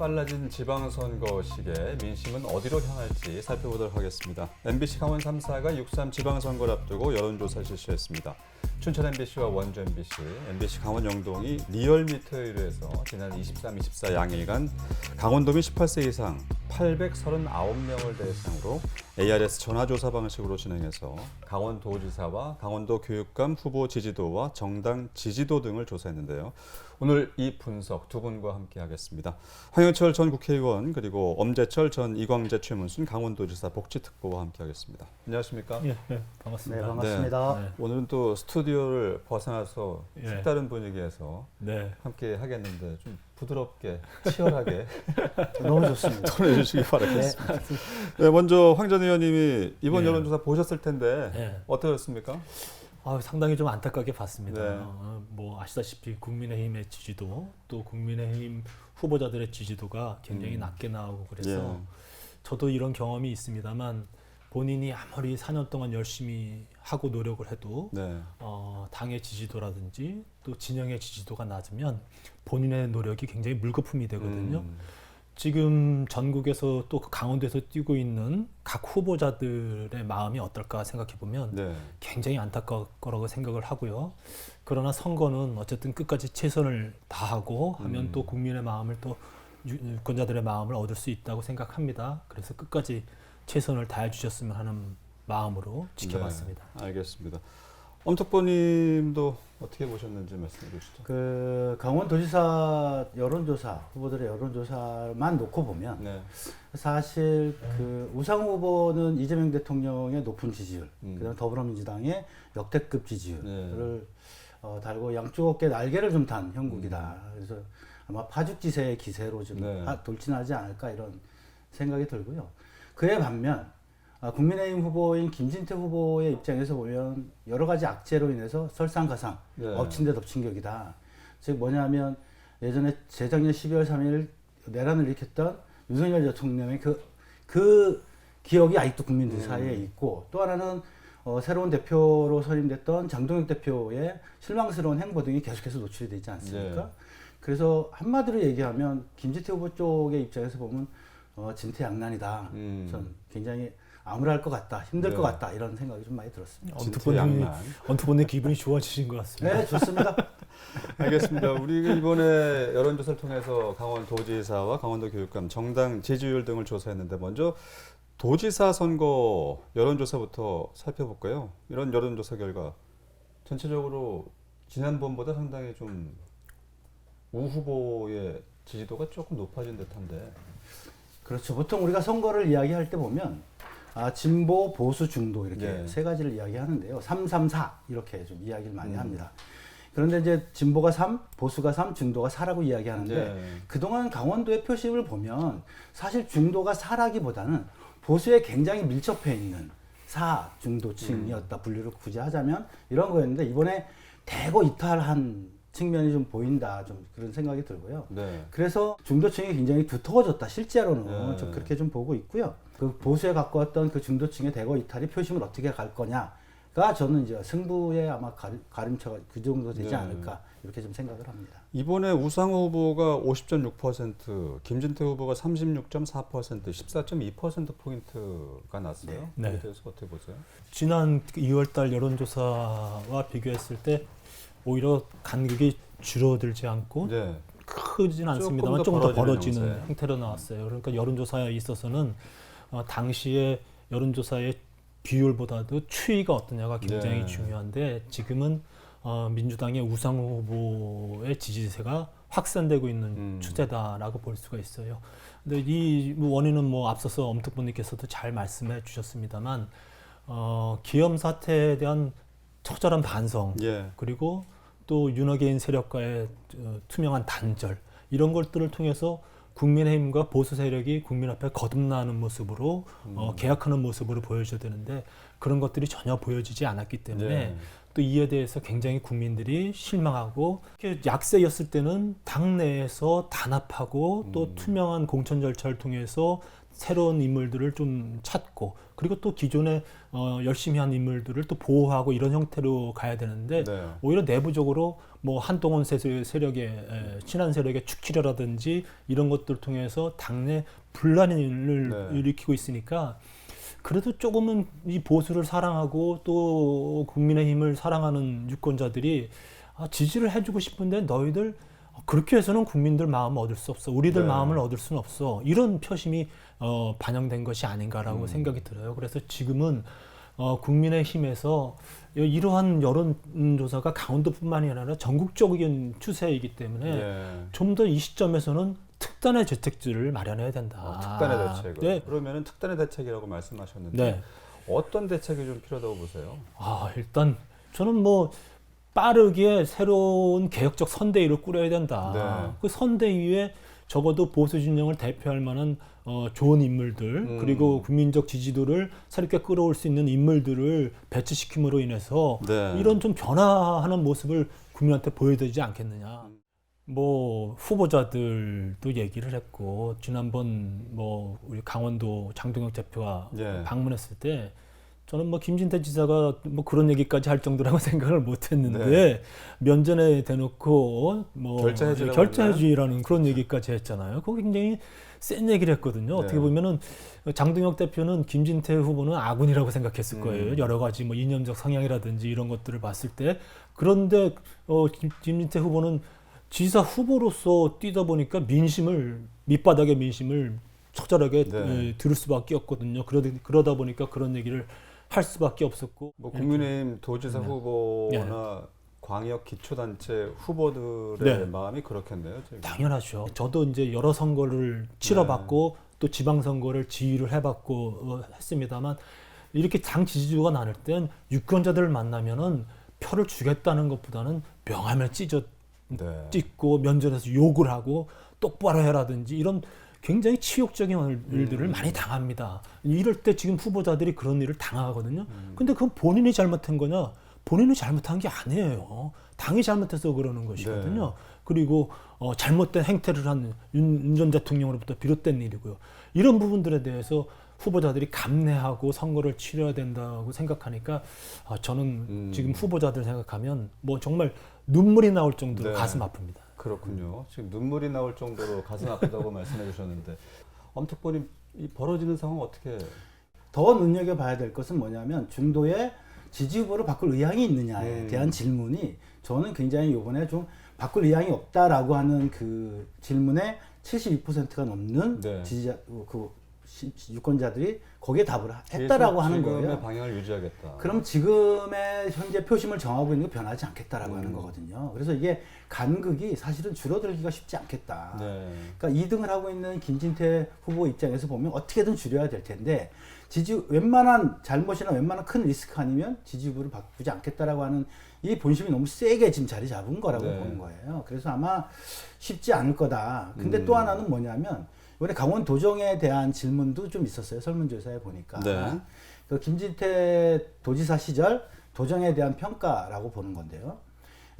빨라진 지방선거 시기에 민심은 어디로 향할지 살펴보도록 하겠습니다. MBC 강원 3사가 6.3 지방선거를 앞두고 여론조사 실시했습니다. 춘천 MBC와 원주 MBC, MBC 강원 영동이 리얼미터에 의해서 지난 23, 24 양일간 강원도민 18세 이상 839명을 대상으로 ARS 전화조사 방식으로 진행해서 강원도지사와 강원도 교육감 후보 지지도와 정당 지지도 등을 조사했는데요. 오늘 이 분석 두 분과 함께 하겠습니다. 황영철 전 국회의원 그리고 엄재철 전 이광재 최문순 강원도지사 복지특보와 함께 하겠습니다. 안녕하십니까? 네, 반갑습니다. 네, 반갑습니다. 네. 오늘은 또 스튜디오를 벗어나서 색다른 분위기에서 함께 하겠는데 좀 부드럽게 치열하게 너무 좋습니다. 토론해 주시기 바라겠습니다. 네, 먼저 황 전 의원님이 이번 여론조사 보셨을 텐데 어떠셨습니까? 상당히 좀 안타깝게 봤습니다. 네. 뭐 아시다시피 국민의힘의 지지도 또 국민의힘 후보자들의 지지도가 굉장히 낮게 나오고 그래서 저도 이런 경험이 있습니다만 본인이 아무리 4년 동안 열심히 하고 노력을 해도 당의 지지도라든지 또 진영의 지지도가 낮으면 본인의 노력이 굉장히 물거품이 되거든요. 지금 전국에서 또 강원도에서 뛰고 있는 각 후보자들의 마음이 어떨까 생각해 보면 굉장히 안타까울 거라고 생각을 하고요. 그러나 선거는 어쨌든 끝까지 최선을 다하고 하면 또 국민의 마음을 또 유권자들의 마음을 얻을 수 있다고 생각합니다. 그래서 끝까지 최선을 다해 주셨으면 하는 마음으로 지켜봤습니다. 네, 알겠습니다. 엄특보님도 어떻게 보셨는지 말씀해 주시죠. 그 강원도지사 여론조사 후보들의 여론조사만 놓고 보면 사실 그 우상호 후보는 이재명 대통령의 높은 지지율, 그다음 더불어민주당의 역대급 지지율을 달고 양쪽 어깨 날개를 좀 단 형국이다. 그래서 아마 파죽지세의 기세로 좀 돌진하지 않을까 이런 생각이 들고요. 그에 반면 국민의힘 후보인 김진태 후보의 입장에서 보면 여러 가지 악재로 인해서 설상가상, 엎친 데 덮친 격이다. 즉 뭐냐면 예전에 재작년 12월 3일 내란을 일으켰던 윤석열 대통령의 그 기억이 아직도 국민들 사이에 있고, 또 하나는 새로운 대표로 선임됐던 장동혁 대표의 실망스러운 행보 등이 계속해서 노출이 되지 않습니까? 그래서 한마디로 얘기하면 김진태 후보 쪽의 입장에서 보면 진퇴양난이다. 전 굉장히 암울할 것 같다, 힘들 것 같다 이런 생각이 좀 많이 들었습니다. 엄특보님 기분이 좋아지신 것 같습니다. 네, 좋습니다. 알겠습니다. 우리 이번에 여론조사를 통해서 강원도지사와 강원도 교육감, 정당 지지율 등을 조사했는데 먼저 도지사 선거 여론조사부터 살펴볼까요? 이런 여론조사 결과 전체적으로 지난번보다 상당히 좀 우 후보의 지지도가 조금 높아진 듯한데. 그렇죠. 보통 우리가 선거를 이야기할 때 보면 진보, 보수, 중도 이렇게 세 가지를 이야기하는데요. 3, 3, 4 이렇게 좀 이야기를 많이 합니다. 그런데 이제 진보가 3, 보수가 3, 중도가 4라고 이야기하는데 그동안 강원도의 표심을 보면 사실 중도가 4라기보다는 보수에 굉장히 밀접해 있는 4 중도층이었다. 분류를 굳이 하자면 이런 거였는데 이번에 대거 이탈한 측면이 좀 보인다, 좀 그런 생각이 들고요. 그래서 중도층이 굉장히 두터워졌다. 실제로는 좀 그렇게 좀 보고 있고요. 그 보수에 갖고 왔던 그 중도층의 대거 이탈이 표심을 어떻게 갈 거냐가 저는 이제 승부에 아마 가림차가 그 정도 되지 않을까 이렇게 좀 생각을 합니다. 이번에 우상호 후보가 50.6%, 김진태 후보가 36.4%, 14.2%포인트가 났어요. 그에 대해서 어떻게 보세요? 지난 2월달 여론조사와 비교했을 때 오히려 간극이 줄어들지 않고 크진 않습니다만 조금 더 벌어지는 형태로 나왔어요. 그러니까 여론조사에 있어서는 당시에 여론조사의 비율보다도 추이가 어떠냐가 굉장히 중요한데 지금은 민주당의 우상호 후보의 지지세가 확산되고 있는 추세다라고 볼 수가 있어요. 근데 이 원인은 뭐 앞서서 엄특보님께서도 잘 말씀해 주셨습니다만 기염 사태에 대한 처절한 반성 그리고 또 윤호개인 세력과의 투명한 단절 이런 것들을 통해서 국민의힘과 보수 세력이 국민 앞에 거듭나는 모습으로 개혁하는 모습으로 보여줘야 되는데 그런 것들이 전혀 보여지지 않았기 때문에 또 이에 대해서 굉장히 국민들이 실망하고 약세였을 때는 당내에서 단합하고 또 투명한 공천 절차를 통해서 새로운 인물들을 좀 찾고 그리고 또 기존에 열심히 한 인물들을 또 보호하고 이런 형태로 가야 되는데 네. 오히려 내부적으로 뭐 한동훈 세력의 친한 세력의 축치려라든지 이런 것들 통해서 당내 분란을 네. 일으키고 있으니까 그래도 조금은 이 보수를 사랑하고 또 국민의힘을 사랑하는 유권자들이 지지를 해주고 싶은데 너희들 그렇게 해서는 국민들 마음을 얻을 수 없어. 우리들 네. 마음을 얻을 수는 없어. 이런 표심이 반영된 것이 아닌가라고 생각이 들어요. 그래서 지금은 국민의힘에서 이러한 여론조사가 강원도뿐만이 아니라 전국적인 추세이기 때문에 좀 더 이 시점에서는 특단의 대책들을 마련해야 된다. 특단의 대책을. 네. 그러면은 특단의 대책이라고 말씀하셨는데 네. 어떤 대책이 좀 필요하다고 보세요? 일단 저는 뭐 빠르게 새로운 개혁적 선대위를 꾸려야 된다. 네. 그 선대위에 적어도 보수 진영을 대표할 만한 좋은 인물들 그리고 국민적 지지도를 새롭게 끌어올 수 있는 인물들을 배치시킴으로 인해서 네. 이런 좀 변화하는 모습을 국민한테 보여야 되지 않겠느냐. 뭐 후보자들도 얘기를 했고 지난번 뭐 우리 강원도 장동혁 대표가 예. 방문했을 때 저는 뭐 김진태 지사가 뭐 그런 얘기까지 할 정도라고 생각을 못했는데 네. 면전에 대놓고 뭐 결자해주라고 결자해주라는 그런 얘기까지 했잖아요. 그거 굉장히 센 얘기를 했거든요. 어떻게 보면은 장동혁 대표는 김진태 후보는 아군이라고 생각했을 거예요. 여러 가지 뭐 이념적 성향이라든지 이런 것들을 봤을 때 그런데 김진태 후보는 지사 후보로서 뛰다 보니까 밑바닥의 민심을 처절하게 들을 수밖에 없거든요. 그러다 보니까 그런 얘기를 할 수밖에 없었고. 뭐 국민의힘 도지사 후보나 광역 기초단체 후보들의 마음이 그렇겠네요. 지금. 당연하죠. 저도 이제 여러 선거를 치러봤고 또 지방선거를 지휘를 해봤고 했습니다만 이렇게 당 지지도가 나눌 땐 유권자들을 만나면은 표를 주겠다는 것보다는 명함을 찍고 면전에서 욕을 하고 똑바로 해라든지 이런 굉장히 치욕적인 일들을 많이 당합니다. 이럴 때 지금 후보자들이 그런 일을 당하거든요. 근데 그건 본인이 잘못한 거냐? 본인이 잘못한 게 아니에요. 당이 잘못해서 그러는 것이거든요. 네. 그리고 잘못된 행태를 한 윤 전 대통령으로부터 비롯된 일이고요. 이런 부분들에 대해서 후보자들이 감내하고 선거를 치러야 된다고 생각하니까 저는 지금 후보자들 생각하면 뭐 정말 눈물이 나올 정도로 가슴 아픕니다. 그렇군요. 지금 눈물이 나올 정도로 가슴 아프다고 말씀해 주셨는데 엄특보님 이 벌어지는 상황 어떻게 더 눈여겨봐야 될 것은 뭐냐면 중도의 지지 후보를 바꿀 의향이 있느냐에 대한 질문이 저는 굉장히 이번에 좀 바꿀 의향이 없다라고 하는 그 질문에 72%가 넘는 지지자 유권자들이 거기에 답을 했다라고 하는 거예요. 지금의 방향을 유지하겠다. 그럼 지금의 현재 표심을 정하고 있는 게 변하지 않겠다라고 하는 거거든요. 그래서 이게 간극이 사실은 줄어들기가 쉽지 않겠다. 그러니까 2등을 하고 있는 김진태 후보 입장에서 보면 어떻게든 줄여야 될 텐데 웬만한 잘못이나 웬만한 큰 리스크 아니면 지지부를 바꾸지 않겠다라고 하는 이 본심이 너무 세게 지금 자리 잡은 거라고 보는 거예요. 그래서 아마 쉽지 않을 거다. 근데 또 하나는 뭐냐면 이번에 강원 도정에 대한 질문도 좀 있었어요. 설문조사에 보니까. 그 김진태 도지사 시절 도정에 대한 평가라고 보는 건데요.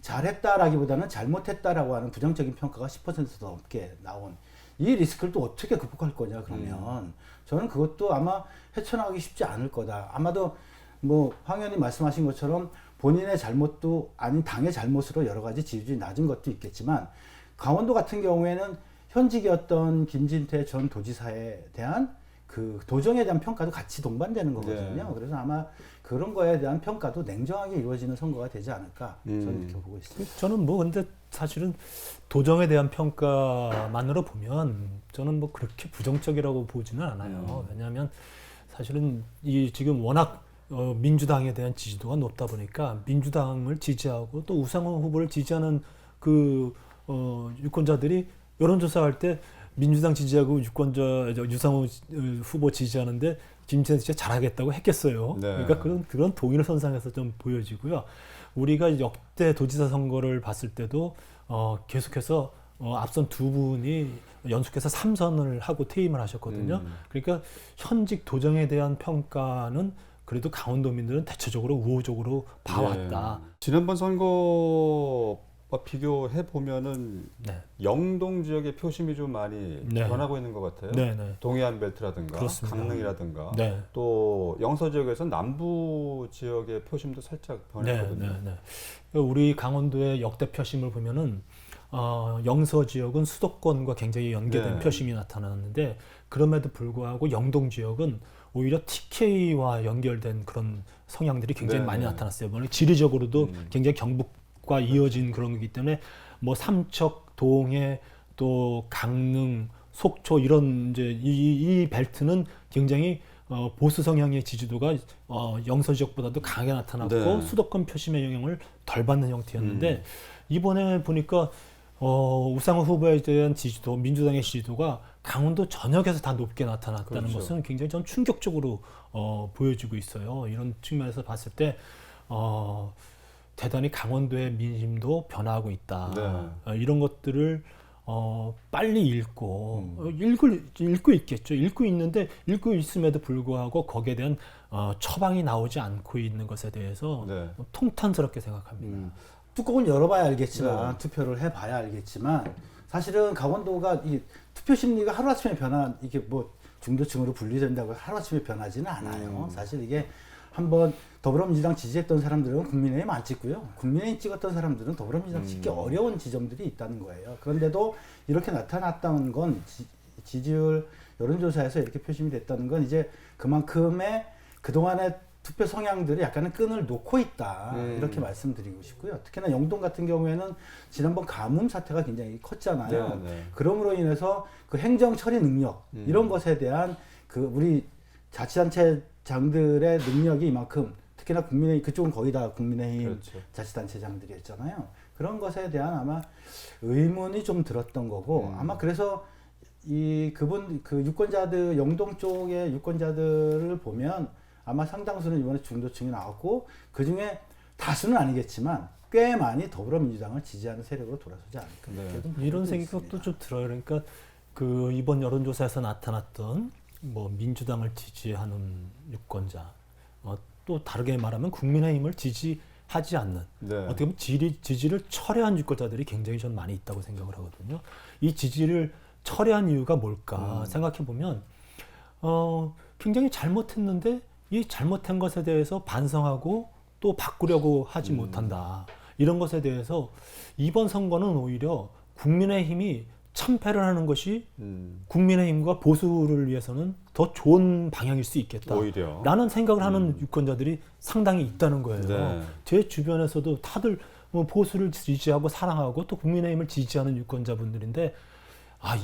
잘했다라기보다는 잘못했다라고 하는 부정적인 평가가 10%더 넘게 나온 이 리스크를 또 어떻게 극복할 거냐 그러면 저는 그것도 아마 헤쳐나가기 쉽지 않을 거다. 아마도 뭐 황 의원님 말씀하신 것처럼 본인의 잘못도 아닌 당의 잘못으로 여러 가지 지지율이 낮은 것도 있겠지만 강원도 같은 경우에는 현직이었던 김진태 전 도지사에 대한 그 도정에 대한 평가도 같이 동반되는 거거든요. 그래서 아마 그런 거에 대한 평가도 냉정하게 이루어지는 선거가 되지 않을까 저는 이렇게 보고 있습니다. 저는 뭐 근데 사실은 도정에 대한 평가만으로 보면 저는 뭐 그렇게 부정적이라고 보지는 않아요. 왜냐하면 사실은 이 지금 워낙 민주당에 대한 지지도가 높다 보니까 민주당을 지지하고 또 우상호 후보를 지지하는 그 유권자들이 여론조사할 때 민주당 지지하고 유상호 후보 지지하는데 김진태 씨가 잘하겠다고 했겠어요. 그러니까 그런 동일한 선상에서 좀 보여지고요. 우리가 역대 도지사 선거를 봤을 때도 계속해서 앞선 두 분이 연속해서 3선을 하고 퇴임을 하셨거든요. 그러니까 현직 도정에 대한 평가는 그래도 강원도민들은 대체적으로 우호적으로 봐왔다. 지난번 선거 비교해 보면은 네. 영동 지역의 표심이 좀 많이 네. 변하고 있는 것 같아요. 네, 네. 동해안 벨트라든가 그렇습니다. 강릉이라든가 네. 또 영서 지역에서는 남부 지역의 표심도 살짝 변했거든요. 네, 네, 네. 우리 강원도의 역대 표심을 보면은 영서 지역은 수도권과 굉장히 연계된 네. 표심이 나타나는데 그럼에도 불구하고 영동 지역은 오히려 TK와 연결된 그런 성향들이 굉장히 네, 많이 네. 나타났어요. 물론 지리적으로도 굉장히 경북과 이어진 그런 거기 때문에 뭐 삼척, 동해, 또 강릉, 속초 이런 이제 이 벨트는 굉장히 보수 성향의 지지도가 영서 지역보다도 강하게 나타났고 네. 수도권 표심의 영향을 덜 받는 형태였는데 이번에 보니까 우상호 후보에 대한 지지도, 민주당의 지지도가 강원도 전역에서 다 높게 나타났다는 그렇죠. 것은 굉장히 좀 충격적으로 보여지고 있어요. 이런 측면에서 봤을 때 대단히 강원도의 민심도 변화하고 있다. 네. 이런 것들을 빨리 읽고 읽고 있겠죠. 읽고 있는데 읽고 있음에도 불구하고 거기에 대한 처방이 나오지 않고 있는 것에 대해서 네. 통탄스럽게 생각합니다. 뚜껑을 열어봐야 알겠지만 네. 투표를 해봐야 알겠지만 사실은 강원도가 이 투표 심리가 하루아침에 이게 뭐 중도층으로 분리된다고 하루아침에 변하지는 않아요. 사실 이게 한번 더불어민주당 지지했던 사람들은 국민의힘 안 찍고요. 국민의힘 찍었던 사람들은 더불어민주당 찍기 어려운 지점들이 있다는 거예요. 그런데도 이렇게 나타났다는 건 지지율 여론조사에서 이렇게 표심이 됐다는 건 이제 그만큼의 그동안의 투표 성향들이 약간은 끈을 놓고 있다. 이렇게 말씀드리고 싶고요. 특히나 영동 같은 경우에는 지난번 가뭄 사태가 굉장히 컸잖아요. 네, 네. 그럼으로 인해서 그 행정 처리 능력 이런 것에 대한 그 우리 자치단체장들의 능력이 이만큼 특히나 국민의힘 그쪽은 거의 다 국민의힘 그렇죠. 자치단체장들이었잖아요. 그런 것에 대한 아마 의문이 좀 들었던 거고 아마 그래서 그 유권자들 영동 쪽의 유권자들을 보면 아마 상당수는 이번에 중도층이 나왔고 그 중에 다수는 아니겠지만 꽤 많이 더불어민주당을 지지하는 세력으로 돌아서지 않을까. 네. 이런 생각도 좀 들어요. 그러니까 그 이번 여론조사에서 나타났던 뭐 민주당을 지지하는 유권자, 또 다르게 말하면 국민의힘을 지지하지 않는 네. 어떻게 보면 지지를 철회한 유권자들이 굉장히 전 많이 있다고 생각을 하거든요. 이 지지를 철회한 이유가 뭘까 생각해 보면 굉장히 잘못했는데 이 잘못한 것에 대해서 반성하고 또 바꾸려고 하지 못한다. 이런 것에 대해서 이번 선거는 오히려 국민의힘이 참패를 하는 것이 국민의힘과 보수를 위해서는 더 좋은 방향일 수 있겠다. 오히려. 라는 생각을 하는 유권자들이 상당히 있다는 거예요. 네. 제 주변에서도 다들 뭐 보수를 지지하고 사랑하고 또 국민의힘을 지지하는 유권자분들인데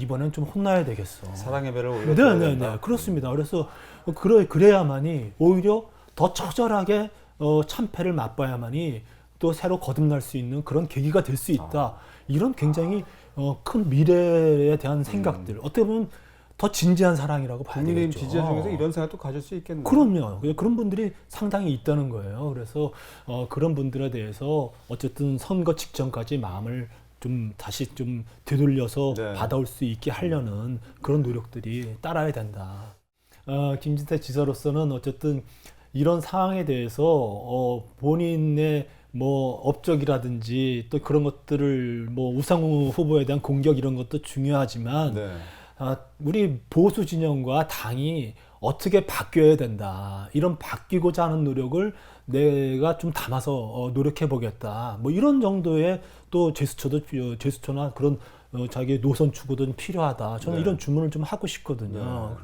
이번엔 좀 혼나야 되겠어. 사랑의 배를 올려줘야 네, 된다. 그렇습니다. 그래서 그래야만이 오히려 더 처절하게 참패를 맛봐야만이 또 새로 거듭날 수 있는 그런 계기가 될 수 있다. 이런 굉장히 큰 미래에 대한 생각들. 어떻게 보면 더 진지한 사랑이라고 봐야 국민의힘 되겠죠. 지지자 중에서 이런 생각도 가질 수 있겠네요. 그럼요. 그런 분들이 상당히 있다는 거예요. 그래서 그런 분들에 대해서 어쨌든 선거 직전까지 마음을 좀 다시 좀 되돌려서 네. 받아올 수 있게 하려는 그런 노력들이 따라야 된다. 김진태 지사로서는 어쨌든 이런 상황에 대해서 본인의 뭐 업적이라든지 또 그런 것들을 뭐 우상호 후보에 대한 공격 이런 것도 중요하지만 네. 우리 보수 진영과 당이 어떻게 바뀌어야 된다. 이런 바뀌고자 하는 노력을 내가 좀 담아서 노력해 보겠다. 뭐 이런 정도의 또 제스처나 그런 자기 노선 추구도 필요하다. 저는 네. 이런 주문을 좀 하고 싶거든요.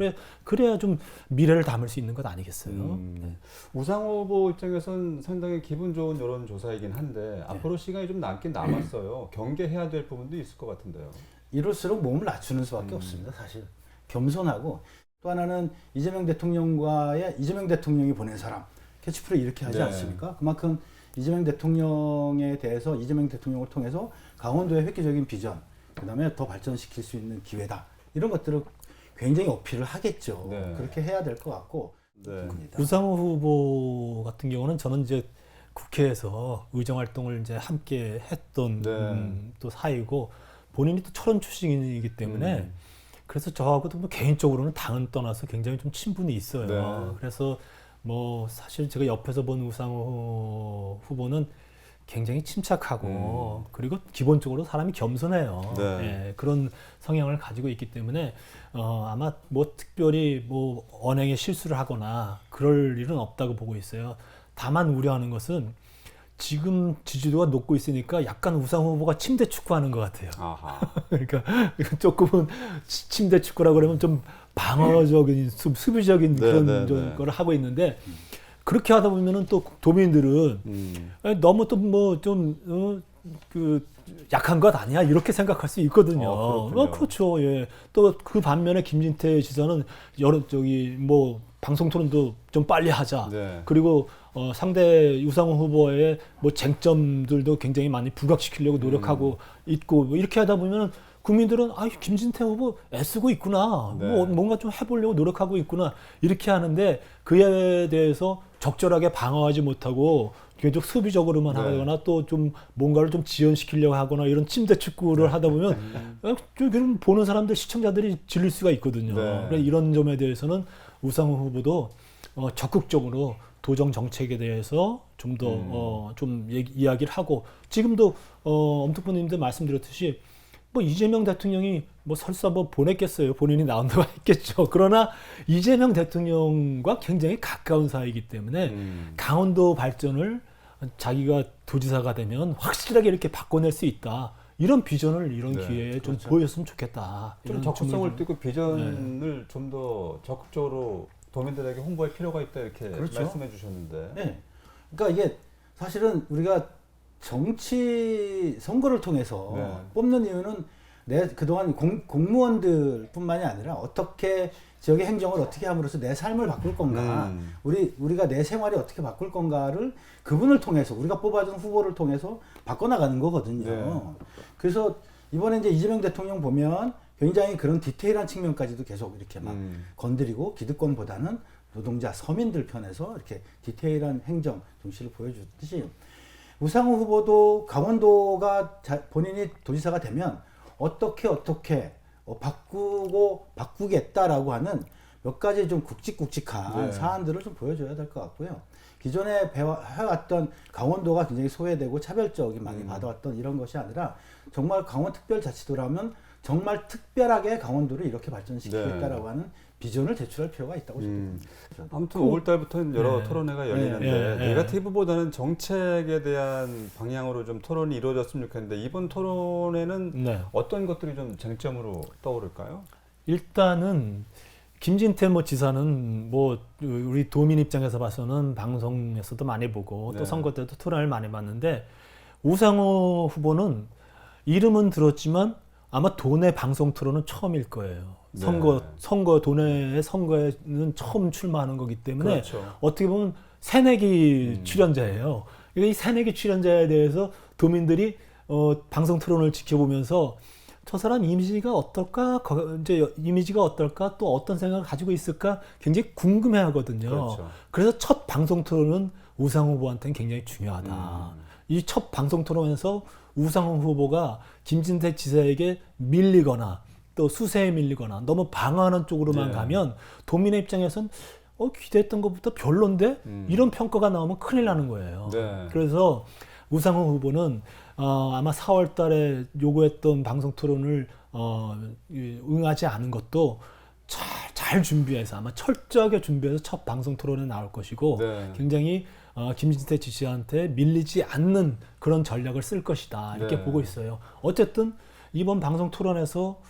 그래야 좀 미래를 담을 수 있는 것 아니겠어요? 네. 우상호 후보 입장에서는 상당히 기분 좋은 여론조사이긴 한데 앞으로 시간이 좀 남긴 남았어요. 경계해야 될 부분도 있을 것 같은데요. 이럴수록 몸을 낮추는 수밖에 없습니다. 사실 겸손하고 또 하나는 이재명 대통령이 보낸 사람 캐치프레이 이렇게 하지 네. 않습니까? 그만큼 이재명 대통령에 대해서 이재명 대통령을 통해서 강원도의 획기적인 비전 그다음에 더 발전시킬 수 있는 기회다 이런 것들을 굉장히 어필을 하겠죠. 네. 그렇게 해야 될 것 같고. 네. 우상호 후보 같은 경우는 저는 이제 국회에서 의정 활동을 이제 함께 했던 또 사이고 본인이 또 철원 출신이기 때문에 그래서 저하고도 뭐 개인적으로는 당은 떠나서 굉장히 좀 친분이 있어요. 네. 그래서 뭐 사실 제가 옆에서 본 우상호 후보는 굉장히 침착하고 그리고 기본적으로 사람이 겸손해요. 네. 예, 그런 성향을 가지고 있기 때문에 아마 뭐 특별히 뭐 언행에 실수를 하거나 그럴 일은 없다고 보고 있어요. 다만 우려하는 것은 지금 지지도가 높고 있으니까 약간 우상호 후보가 침대 축구하는 것 같아요. 아하. 그러니까 조금은 침대 축구라고 그러면 좀 방어적인 수비적인 그런 걸 하고 있는데 그렇게 하다 보면은 또 도민들은 너무 또 뭐 좀 그 약한 것 아니야 이렇게 생각할 수 있거든요. 그렇죠. 예. 또 그 반면에 김진태 지사는 여러 저기 뭐 방송 토론도 좀 빨리 하자. 네. 그리고 상대 우상호 후보의 뭐 쟁점들도 굉장히 많이 부각시키려고 노력하고 있고 뭐 이렇게 하다 보면 국민들은 김진태 후보 애쓰고 있구나. 네. 뭐 뭔가 좀 해보려고 노력하고 있구나. 이렇게 하는데 그에 대해서 적절하게 방어하지 못하고 계속 수비적으로만 하거나 또 좀 뭔가를 좀 지연시키려고 하거나 이런 침대 축구를 하다 보면 좀 보는 사람들 시청자들이 질릴 수가 있거든요. 그래서 이런 점에 대해서는 우상호 후보도 적극적으로 도정 정책에 대해서 좀 더 좀 이야기를 하고 지금도 엄특보님도 말씀드렸듯이 뭐 이재명 대통령이 뭐 설사 뭐 보냈겠어요. 본인이 나온다고 했겠죠. 그러나 이재명 대통령과 굉장히 가까운 사이이기 때문에 강원도 발전을 자기가 도지사가 되면 확실하게 이렇게 바꿔낼 수 있다. 이런 비전을 이런 기회에 좀 보였으면 좋겠다. 좀 적극성을 띠고 비전을 좀 더 적극적으로 도민들에게 홍보할 필요가 있다 이렇게 말씀해 주셨는데. 네. 그러니까 이게 사실은 우리가 정치 선거를 통해서 뽑는 이유는 그동안 공무원들뿐만이 아니라 어떻게 지역의 행정을 어떻게 함으로써 내 삶을 바꿀 건가, 우리가 내 생활이 어떻게 바꿀 건가를 그분을 통해서 우리가 뽑아준 후보를 통해서 바꿔나가는 거거든요. 그래서 이번에 이제 이재명 대통령 보면 굉장히 그런 디테일한 측면까지도 계속 이렇게 막 건드리고 기득권보다는 노동자 서민들 편에서 이렇게 디테일한 행정 정치를 보여줬듯이 우상호 후보도 강원도가 본인이 도지사가 되면 어떻게 바꾸겠다라고 하는 몇 가지 좀 굵직굵직한 사안들을 좀 보여줘야 될 것 같고요. 기존에 해왔던 강원도가 굉장히 소외되고 차별적이 많이 받아왔던 이런 것이 아니라 정말 강원특별자치도라면 정말 특별하게 강원도를 이렇게 발전시키겠다라고 하는 비전을 제출할 필요가 있다고 생각합니다. 아무튼 5월달부터는 여러 토론회가 열리는데 네거티브보다는 정책에 대한 방향으로 좀 토론이 이루어졌으면 좋겠는데 이번 토론회는 어떤 것들이 좀 쟁점으로 떠오를까요? 일단은 김진태 지사는 우리 도민 입장에서 봐서는 방송에서도 많이 보고 또 선거 때도 토론을 많이 봤는데 우상호 후보는 이름은 들었지만 아마 도내 방송 토론은 처음일 거예요. 도내 선거에는 처음 출마하는 거기 때문에 어떻게 보면 새내기 출연자예요. 이 새내기 출연자에 대해서 도민들이 방송 토론을 지켜보면서 저 사람 이미지가 어떨까? 또 어떤 생각을 가지고 있을까? 굉장히 궁금해하거든요. 그래서 첫 방송 토론은 우상호 후보한테는 굉장히 중요하다. 이 첫 방송 토론에서 우상호 후보가 김진태 지사에게 밀리거나 또 수세에 밀리거나 너무 방어하는 쪽으로만 가면 도민의 입장에선 기대했던 것보다 별론데 이런 평가가 나오면 큰일 나는 거예요. 그래서 우상호 후보는 아마 4월 달에 요구했던 방송 토론을 응하지 않은 것도 잘 준비해서 아마 철저하게 준비해서 첫 방송 토론에 나올 것이고 굉장히 김진태 지사한테 밀리지 않는 그런 전략을 쓸 것이다 이렇게 보고 있어요. 어쨌든 이번 방송 토론에서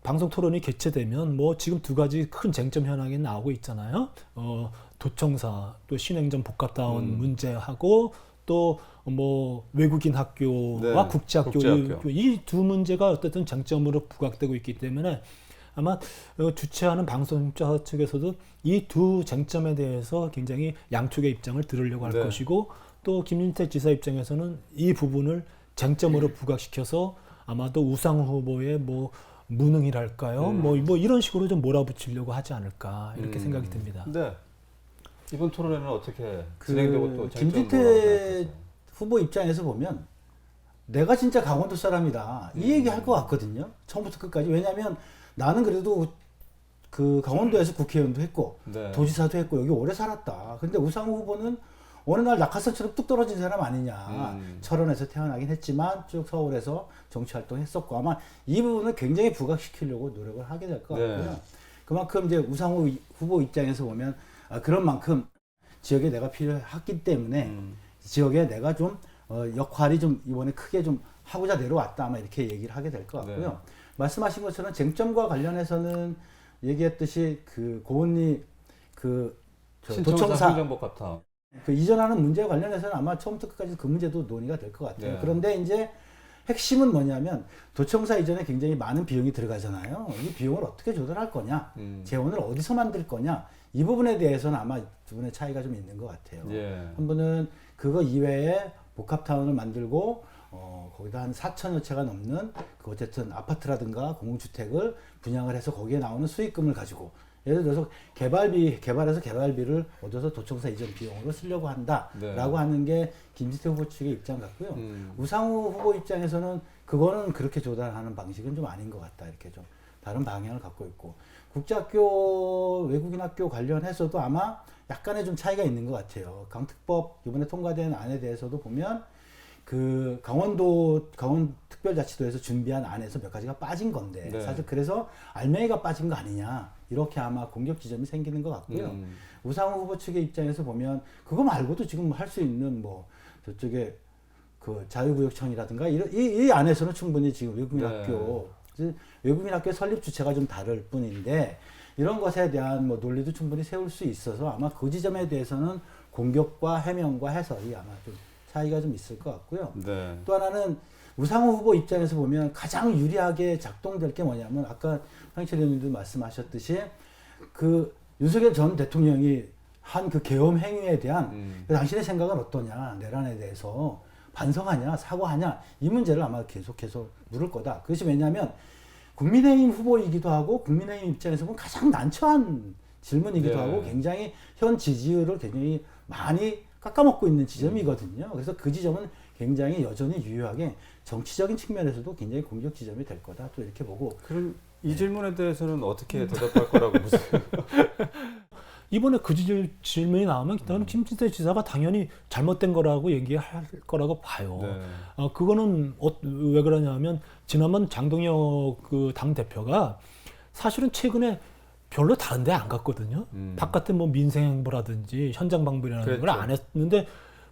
방송 토론이 개최되면 지금 두 가지 큰 쟁점 현황이 나오고 있잖아요. 도청사 또 신행정 복합다운 문제하고 또 외국인 학교와 국제학교 이 두 문제가 어쨌든 쟁점으로 부각되고 있기 때문에 아마 주최하는 방송사 측에서도 이 두 쟁점에 대해서 굉장히 양쪽의 입장을 들으려고 할 것이고 또 김진태 지사 입장에서는 이 부분을 쟁점으로 부각시켜서 아마도 우상호 후보의 무능이랄까요? 이런 식으로 좀 몰아붙이려고 하지 않을까 이렇게 생각이 듭니다. 네. 이번 토론회는 어떻게 진행되고 또 김진태 후보 입장에서 보면 내가 진짜 강원도 사람이다 이 얘기 할 것 같거든요. 처음부터 끝까지. 왜냐하면 나는 그래도 그 강원도에서 국회의원도 했고 도지사도 했고 여기 오래 살았다. 근데 우상호 후보는 어느 날 낙하산처럼 뚝 떨어진 사람 아니냐. 철원에서 태어나긴 했지만 쭉 서울에서 정치활동했었고 아마 이 부분을 굉장히 부각시키려고 노력을 하게 될 것 같고요. 네. 그만큼 이제 우상호 후보 입장에서 보면 그런 만큼 지역에 내가 필요했기 때문에 지역에 내가 좀 역할이 좀 이번에 크게 좀 하고자 내려왔다 아마 이렇게 얘기를 하게 될 것 같고요. 네. 말씀하신 것처럼 쟁점과 관련해서는 얘기했듯이 그 고은리 도청사 행정복합타운 그 이전하는 문제와 관련해서는 아마 처음부터 끝까지 그 문제도 논의가 될 것 같아요. 네. 그런데 이제 핵심은 뭐냐면 도청사 이전에 굉장히 많은 비용이 들어가잖아요. 이 비용을 어떻게 조달할 거냐, 재원을 어디서 만들 거냐 이 부분에 대해서는 아마 두 분의 차이가 좀 있는 것 같아요. 예. 한 분은 그거 이외에 복합타운을 만들고 거기다 한 4천여 채가 넘는 그 어쨌든 아파트라든가 공공주택을 분양을 해서 거기에 나오는 수익금을 가지고 예를 들어서 개발해서 개발비를 얻어서 도청사 이전 비용으로 쓰려고 한다라고 네. 하는 게 김진태 후보 측의 입장 같고요. 우상호 후보 입장에서는 그거는 그렇게 조달하는 방식은 좀 아닌 것 같다. 이렇게 좀 다른 방향을 갖고 있고 국제학교 외국인 학교 관련해서도 아마 약간의 좀 차이가 있는 것 같아요. 강특법 이번에 통과된 안에 대해서도 보면 그 강원특별자치도에서 준비한 안에서 몇 가지가 빠진 건데 네. 사실 그래서 알맹이가 빠진 거 아니냐 이렇게 아마 공격 지점이 생기는 것 같고요. 우상호 후보 측의 입장에서 보면 그거 말고도 지금 할 수 있는 뭐 저쪽에 그 자유구역청이라든가 이 안에서는 충분히 지금 외국인 학교 외국인 학교 설립 주체가 좀 다를 뿐인데 이런 것에 대한 뭐 논리도 충분히 세울 수 있어서 아마 그 지점에 대해서는 공격과 해명과 해설이 아마 좀 차이가 좀 있을 것 같고요. 네. 또 하나는 우상호 후보 입장에서 보면 가장 유리하게 작동될 게 뭐냐면 아까 황철 의원님도 말씀하셨듯이 그 윤석열 전 대통령이 한 그 계엄 행위에 대한 당신의 생각은 어떠냐 내란에 대해서 반성하냐 사과하냐 이 문제를 아마 계속해서 물을 거다. 그것이 왜냐하면 국민의힘 후보이기도 하고 국민의힘 입장에서 보면 가장 난처한 질문이기도 네. 하고 굉장히 현 지지율을 굉장히 많이 깎아먹고 있는 지점이거든요. 그래서 그 지점은 굉장히 여전히 유효하게 정치적인 측면에서도 굉장히 공격 지점이 될 거다. 또 이렇게 보고. 그럼 이 질문에 대해서는 어떻게 대답할 거라고 보세요? 이번에 그 질문이 나오면 김진태 지사가 당연히 잘못된 거라고 얘기할 거라고 봐요. 네. 그거는 왜 그러냐면 지난번 장동혁 그 당 대표가 사실은 최근에 별로 다른 데 안 갔거든요. 바깥에 뭐 민생 행보라든지 현장 방문이라는 걸 안 했는데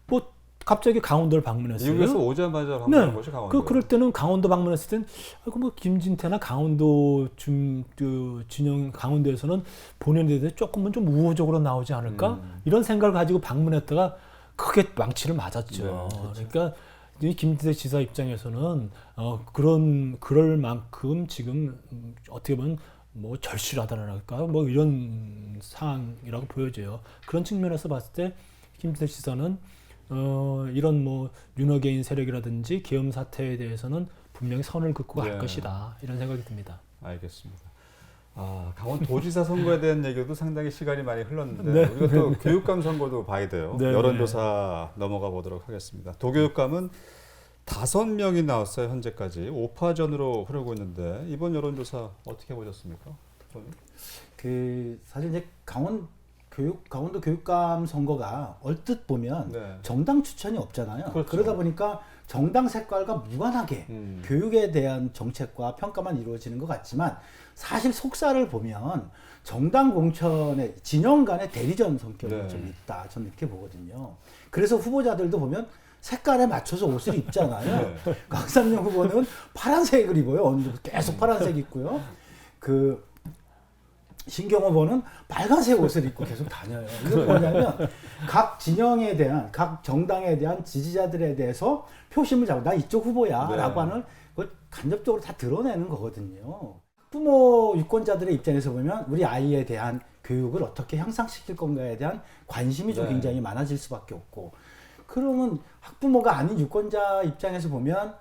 뭐 갑자기 강원도를 방문했어요. 미국에서 오자마자 방문한 것이 강원도. 그럴 때는 강원도 방문했을 땐 뭐 김진태나 강원도 진영 강원도에서는 본인에 대해서 조금은 좀 우호적으로 나오지 않을까 이런 생각을 가지고 방문했다가 크게 망치를 맞았죠. 네, 그렇죠. 그러니까 이 김진태 지사 입장에서는 그럴 만큼 지금 어떻게 보면 뭐 절실하다랄까 뭐 이런 상황이라고 보여져요. 그런 측면에서 봤을 때 김진태 지사는 이런 뭐 윤호개인 세력이라든지 계엄 사태에 대해서는 분명히 선을 긋고 갈 것이다 이런 생각이 듭니다. 알겠습니다. 강원도지사 선거에 대한 얘기도 상당히 시간이 많이 흘렀는데 우리가 또 교육감 선거도 봐야 돼요. 여론조사 넘어가 보도록 하겠습니다. 도교육감은 5명이 나왔어요. 현재까지 5파전으로 흐르고 있는데 이번 여론조사 어떻게 보셨습니까? 사실 이제 강원도 교육감 선거가 얼뜻 보면 정당 추천이 없잖아요. 그렇죠. 그러다 보니까 정당 색깔과 무관하게 교육에 대한 정책과 평가만 이루어지는 것 같지만 사실 속사를 보면 정당 공천의 진영 간의 대리전 성격이 좀 있다. 저는 이렇게 보거든요. 그래서 후보자들도 보면 색깔에 맞춰서 옷을 입잖아요. 강산영 후보는 파란색을 입어요. 계속 파란색 입고요. 신경호 후보는 빨간색 옷을 입고 계속 다녀요. 이건 뭐냐면 각 진영에 대한 각 정당에 대한 지지자들에 대해서 표심을 잡고 나 이쪽 후보야 라고 하는 걸 간접적으로 다 드러내는 거거든요. 부모 유권자들의 입장에서 보면 우리 아이에 대한 교육을 어떻게 향상시킬 건가에 대한 관심이 좀 굉장히 많아질 수밖에 없고 그러면 학부모가 아닌 유권자 입장에서 보면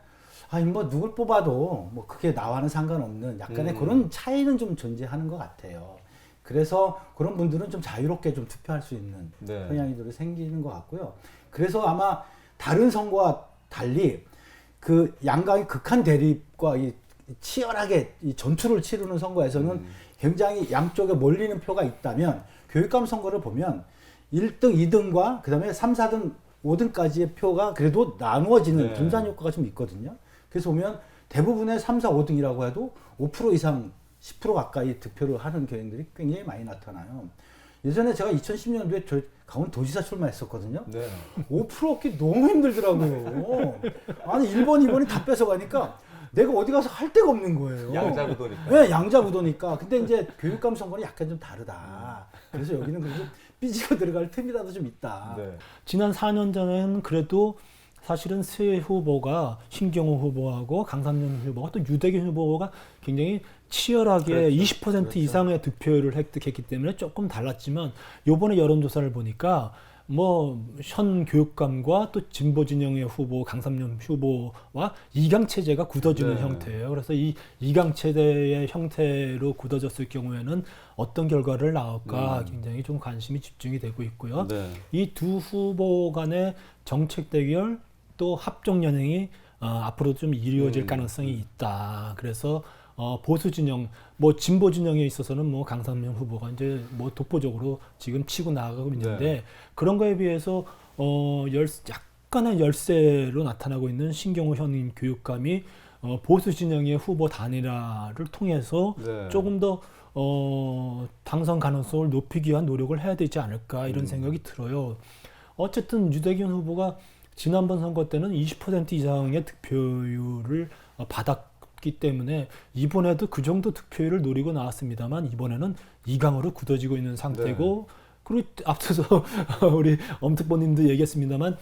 뭐 누굴 뽑아도 뭐 그게 나와는 상관없는 약간의 그런 차이는 좀 존재하는 것 같아요. 그래서 그런 분들은 좀 자유롭게 좀 투표할 수 있는 성향이 생기는 것 같고요. 그래서 아마 다른 선거와 달리 그 양강의 극한 대립과 이 치열하게 이 전투를 치르는 선거에서는 굉장히 양쪽에 몰리는 표가 있다면 교육감 선거를 보면 1등, 2등과 그다음에 3, 4등, 5등까지의 표가 그래도 나누어지는 네. 분산 효과가 좀 있거든요. 그래서 보면 대부분의 3, 4, 5등이라고 해도 5% 이상 10% 가까이 득표를 하는 경향들이 굉장히 많이 나타나요. 예전에 제가 2010년도에 저 강원도지사 출마했었거든요. 네. 5% 얻기 너무 힘들더라고요. 아니 1번, 2번이 다 뺏어가니까 내가 어디 가서 할 데가 없는 거예요. 양자구도니까. 네, 양자구도니까. 근데 이제 교육감 선거는 약간 좀 다르다. 그래서 여기는 그래도 삐지고 들어갈 틈이라도 좀 있다. 네. 지난 4년 전에는 그래도 사실은 세 후보가 신경호 후보하고 강삼년 후보가 또 유대균 후보가 굉장히 치열하게 그렇죠. 20% 그렇죠. 이상의 득표율을 획득했기 때문에 조금 달랐지만 요번에 여론조사를 보니까 뭐 현 교육감과 또 진보 진영의 후보 강삼년 후보와 이강 체제가 굳어지는 네. 형태예요. 그래서 이 이강 체제의 형태로 굳어졌을 경우에는 어떤 결과를 나올까 굉장히 좀 관심이 집중이 되고 있고요. 네. 이 두 후보 간의 정책 대결 또 합종 연행이 앞으로 좀 이루어질 가능성이 있다. 그래서 보수 진영, 뭐 진보 진영에 있어서는 뭐 강상명 후보가 이제 뭐 독보적으로 지금 치고 나가고 있는데 네. 그런 거에 비해서 약간의 열세로 나타나고 있는 신경호 현 교육감이 보수 진영의 후보 단일화를 통해서 네. 조금 더 당선 가능성을 높이기 위한 노력을 해야 되지 않을까 이런 생각이 들어요. 어쨌든 유대균 후보가 지난번 선거 때는 20% 이상의 득표율을 받았기 때문에 이번에도 그 정도 득표율을 노리고 나왔습니다만 이번에는 2강으로 굳어지고 있는 상태고 그리고 앞서서 우리 엄특보님도 얘기했습니다만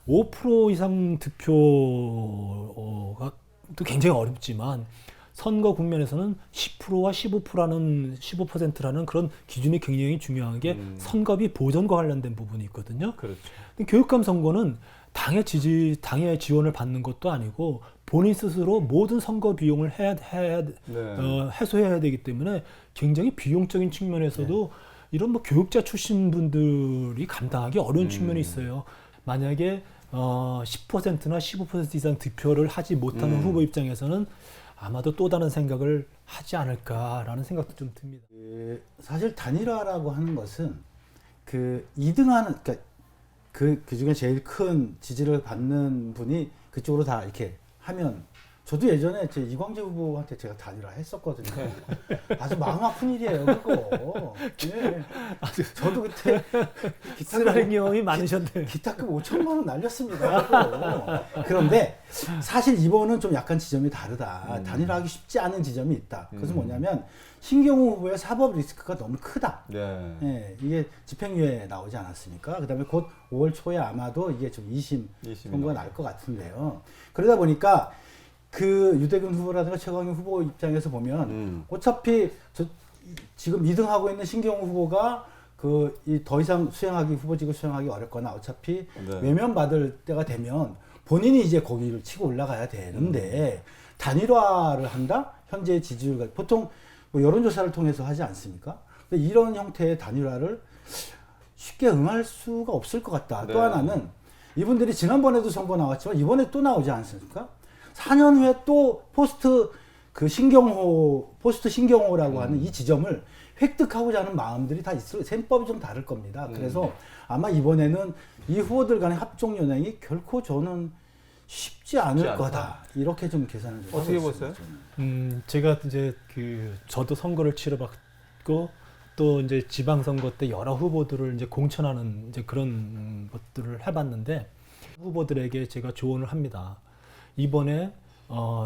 5% 이상 득표가 또 굉장히 어렵지만 선거 국면에서는 10%와 15%라는 그런 기준이 굉장히 중요한 게 선거비 보전과 관련된 부분이 있거든요. 그렇죠. 근데 교육감 선거는 당의 지원을 받는 것도 아니고 본인 스스로 모든 선거 비용을 해소해야 되기 때문에 굉장히 비용적인 측면에서도 이런 뭐 교육자 출신 분들이 감당하기 어려운 측면이 있어요. 만약에 10%나 15% 이상 득표를 하지 못하는 후보 입장에서는 아마도 또 다른 생각을 하지 않을까라는 생각도 좀 듭니다. 사실 단일화라고 하는 것은 그 2등하는 그러니까 그 중에 제일 큰 지지를 받는 분이 그쪽으로 다 이렇게 하면 저도 예전에 제 이광재 후보한테 제가 단일화 했었거든요. 아주 마음 아픈 일이에요, 그거. 예. 저도 그때 쓰라린 경험이 많으셨네요. 기타급 5천만 원 날렸습니다. 그거. 그런데 사실 이번은 좀 약간 지점이 다르다. 단일화하기 쉽지 않은 지점이 있다. 그것은 뭐냐면 신경호 후보의 사법 리스크가 너무 크다. 네. 예, 이게 집행유예 나오지 않았습니까? 그다음에 곧 5월 초에 아마도 이게 좀 2심 선거가 날 것 같은데요. 그러다 보니까 그 유대균 후보라든가 최광희 후보 입장에서 보면 어차피 지금 2등하고 있는 신경호 후보가 더 이상 후보직을 수행하기 어렵거나 어차피 외면받을 때가 되면 본인이 이제 거기를 치고 올라가야 되는데 단일화를 한다? 현재의 지지율과 보통 뭐 여론조사를 통해서 하지 않습니까? 근데 이런 형태의 단일화를 쉽게 응할 수가 없을 것 같다. 또 하나는 이분들이 지난번에도 선거 나왔지만 이번에 또 나오지 않습니까? 4년 후에 또 포스트 신경호라고 하는 이 지점을 획득하고자 하는 마음들이 다 있을, 셈법이 좀 다를 겁니다. 그래서 아마 이번에는 이 후보들 간의 합종 연행이 결코 저는 쉽지 않을 거다. 이렇게 좀 계산을 좀 어떻게 하고 보세요? 있습니다. 제가 이제 저도 선거를 치러봤고 또 이제 지방선거 때 여러 후보들을 이제 공천하는 이제 그런 것들을 해봤는데 후보들에게 제가 조언을 합니다. 이번에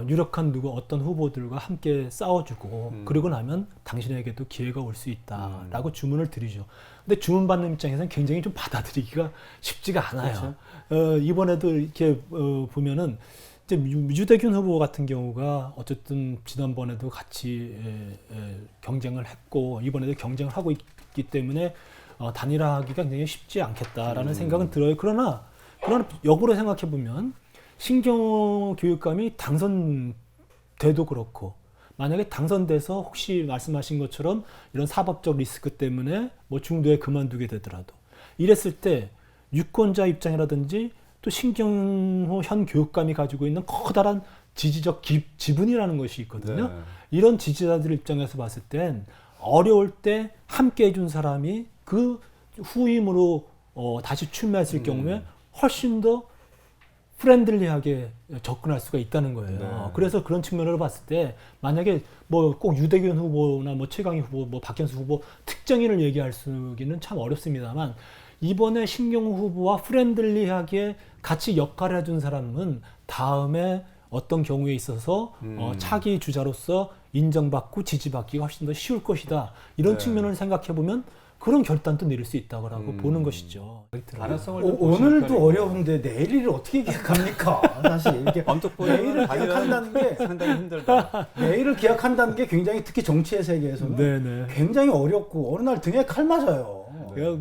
유력한 어떤 후보들과 함께 싸워주고 그러고 나면 당신에게도 기회가 올 수 있다라고 주문을 드리죠. 근데 주문 받는 입장에서는 굉장히 좀 받아들이기가 쉽지가 않아요. 그렇죠. 이번에도 이렇게 보면은 이제 유대균 후보 같은 경우가 어쨌든 지난번에도 같이 경쟁을 했고 이번에도 경쟁을 하고 있기 때문에 단일화하기가 굉장히 쉽지 않겠다라는 생각은 들어요. 그러나 역으로 생각해 보면 신경호 교육감이 당선돼도 그렇고 만약에 당선돼서 혹시 말씀하신 것처럼 이런 사법적 리스크 때문에 뭐 중도에 그만두게 되더라도 이랬을 때 유권자 입장이라든지 또 신경호 현 교육감이 가지고 있는 커다란 지지적 지분이라는 것이 있거든요. 이런 지지자들 입장에서 봤을 땐 어려울 때 함께 해준 사람이 그 후임으로 다시 출마했을 경우에 훨씬 더 프렌들리하게 접근할 수가 있다는 거예요. 네. 그래서 그런 측면으로 봤을 때 만약에 뭐 꼭 유대균 후보나 뭐 최강희 후보, 뭐 박현수 후보 특정인을 얘기할 수기는 참 어렵습니다만 이번에 신경호 후보와 프렌들리하게 같이 역할을 해준 사람은 다음에 어떤 경우에 있어서 차기 주자로서 인정받고 지지받기가 훨씬 더 쉬울 것이다. 이런 네. 측면을 생각해 보면 그런 결단도 내릴 수 있다고 보는 것이죠. 가능성을 오늘도 어려운데 내일을 어떻게 기약합니까? 사실 이렇게 내일을 기약한다는 게 상당히 힘들다. 내일을 기약한다는 게 굉장히 특히 정치의 세계에서는 네네. 굉장히 어렵고 어느 날 등에 칼 맞아요.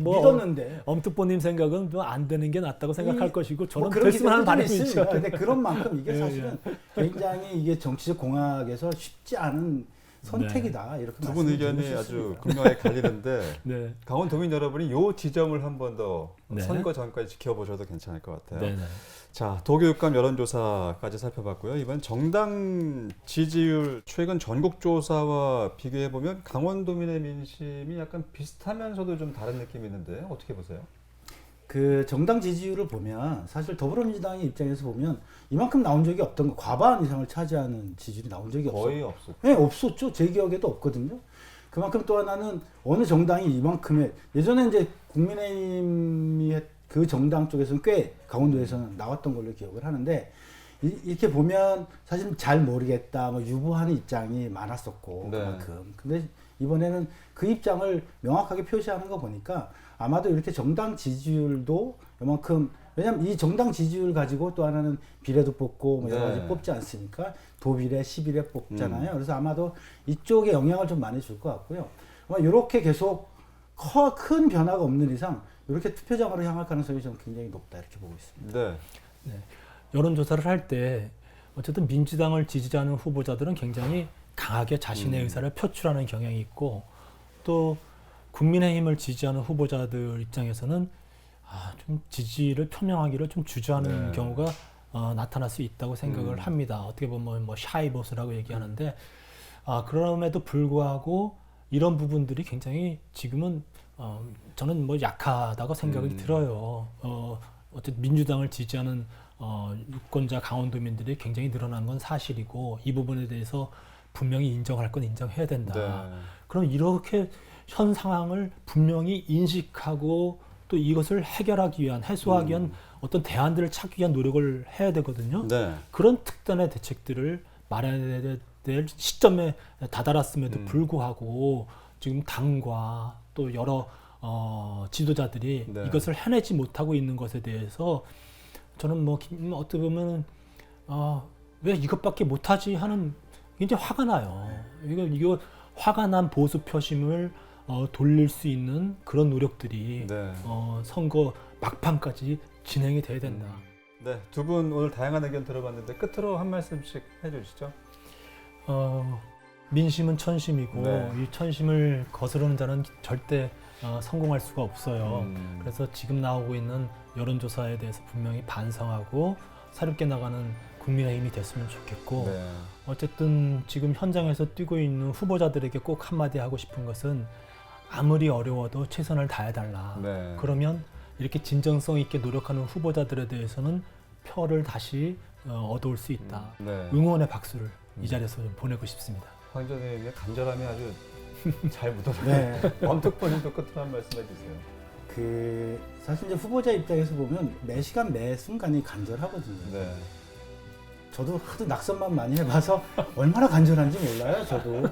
뭐 믿었는데. 엄특보님 생각은 뭐 안 되는 게 낫다고 생각할 것이고 저는 그런 됐으면 하는 바람이 기대도 있죠. 근데 그런 만큼 이게 예, 사실은 굉장히 이게 정치적 공학에서 쉽지 않은 선택이다. 이렇게 두 분 의견이 말씀드릴 수 아주 있습니다. 극명하게 갈리는데 네. 강원도민 여러분이 이 지점을 한 번 더 네. 선거 전까지 지켜보셔도 괜찮을 것 같아요. 네네. 자, 도교육감 여론조사까지 살펴봤고요. 이번 정당 지지율 최근 전국조사와 비교해보면 강원도민의 민심이 약간 비슷하면서도 좀 다른 느낌이 있는데 어떻게 보세요? 그 정당 지지율을 보면 사실 더불어민주당의 입장에서 보면 이만큼 나온 적이 없던 거 과반 이상을 차지하는 지지율이 나온 적이 거의 없었죠. 네, 없었죠. 제 기억에도 없거든요. 그만큼 또 하나는 어느 정당이 이만큼의 예전에 이제 국민의힘이 그 정당 쪽에서는 꽤 강원도에서는 나왔던 걸로 기억을 하는데 이렇게 보면 사실 잘 모르겠다 뭐 유보하는 입장이 많았었고 네. 그만큼 근데 이번에는 그 입장을 명확하게 표시하는 거 보니까 아마도 이렇게 정당 지지율도 이만큼 왜냐면 이 정당 지지율 가지고 또 하나는 비례도 뽑고 뭐 여러 가지 네. 뽑지 않습니까? 도비례, 시비례 뽑잖아요. 그래서 아마도 이쪽에 영향을 좀 많이 줄 것 같고요. 아마 이렇게 계속 큰 변화가 없는 이상 이렇게 투표장으로 향할 가능성이 좀 굉장히 높다 이렇게 보고 있습니다. 네. 네. 여론조사를 할 때 어쨌든 민주당을 지지하는 후보자들은 굉장히 강하게 자신의 의사를 표출하는 경향이 있고 또 국민의힘을 지지하는 후보자들 입장에서는 좀 지지를 표명하기를 좀 주저하는 네. 경우가 나타날 수 있다고 생각을 합니다. 어떻게 보면 뭐 샤이보스라고 얘기하는데 그럼에도 불구하고 이런 부분들이 굉장히 지금은 저는 뭐 약하다고 생각이 들어요. 어쨌든 민주당을 지지하는 유권자 강원도민들이 굉장히 늘어난 건 사실이고 이 부분에 대해서 분명히 인정할 건 인정해야 된다. 네. 그럼 이렇게 현 상황을 분명히 인식하고 또 이것을 해결하기 위한 해소하기 위한 어떤 대안들을 찾기 위한 노력을 해야 되거든요. 네. 그런 특단의 대책들을 마련해야 될 시점에 다다랐음에도 불구하고 지금 당과 또 여러 지도자들이 네. 이것을 해내지 못하고 있는 것에 대해서 저는 뭐 어떻게 보면 왜 이것밖에 못하지 하는 굉장히 화가 나요. 이거 화가 난 보수 표심을 돌릴 수 있는 그런 노력들이 네. 선거 막판까지 진행이 돼야 된다. 네. 두 분 오늘 다양한 의견 들어봤는데 끝으로 한 말씀씩 해주시죠. 민심은 천심이고 네. 이 천심을 거스르는 자는 절대 성공할 수가 없어요. 그래서 지금 나오고 있는 여론조사에 대해서 분명히 반성하고 새롭게 나가는 국민의힘이 됐으면 좋겠고 네. 어쨌든 지금 현장에서 뛰고 있는 후보자들에게 꼭 한마디 하고 싶은 것은 아무리 어려워도 최선을 다해달라. 네. 그러면 이렇게 진정성 있게 노력하는 후보자들에 대해서는 표를 다시 얻어올 수 있다. 네. 응원의 박수를 이 자리에서 좀 보내고 싶습니다. 황 의원님의 간절함이 아주 잘 묻어나요. 네. 엄특보님도 끝으로 한 말씀 해주세요. 사실 이제 후보자 입장에서 보면 매 시간 매 순간이 간절하거든요. 네. 저도 하도 낙선만 많이 해봐서 얼마나 간절한지 몰라요. 저도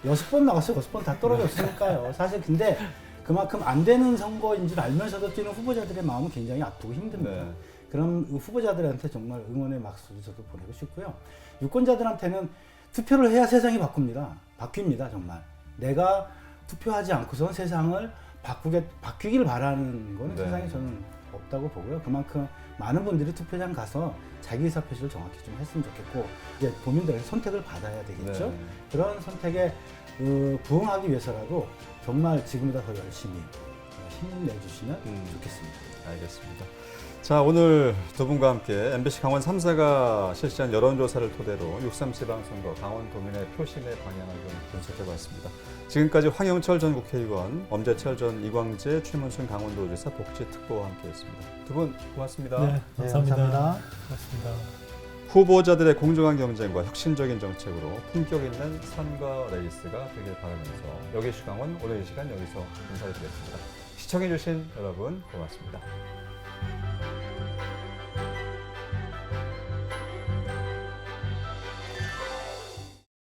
6번 나갔어요. 6번 다 떨어졌으니까요. 사실 근데 그만큼 안 되는 선거인 줄 알면서도 뛰는 후보자들의 마음은 굉장히 아프고 힘듭니다. 네. 그럼 후보자들한테 정말 응원의 박수를 저도 보내고 싶고요. 유권자들한테는 투표를 해야 세상이 바뀝니다. 정말. 내가 투표하지 않고선 세상을 바뀌길 바라는 거는 네. 세상에 저는 없다고 보고요. 그만큼 많은 분들이 투표장 가서 자기 의사표시를 정확히 좀 했으면 좋겠고 이제 국민들의 선택을 받아야 되겠죠. 네. 그런 선택에 부응하기 위해서라도 정말 지금보다 더 열심히 힘을 내주시면 좋겠습니다. 알겠습니다. 자, 오늘 두 분과 함께 MBC 강원 3사가 실시한 여론조사를 토대로 6.3 지방선거 강원도민의 표심의 방향을 좀 분석해봤습니다. 지금까지 황영철 전 국회의원, 엄재철 전 이광재, 최문순 강원도지사 복지특보와 함께했습니다. 두 분 고맙습니다. 네, 감사합니다. 감사합니다. 고맙습니다. 후보자들의 공정한 경쟁과 혁신적인 정책으로 품격 있는 선거 레이스가 되길 바라면서 여기시 강원 오늘 이 시간 여기서 인사드리겠습니다. 시청해주신 여러분 고맙습니다.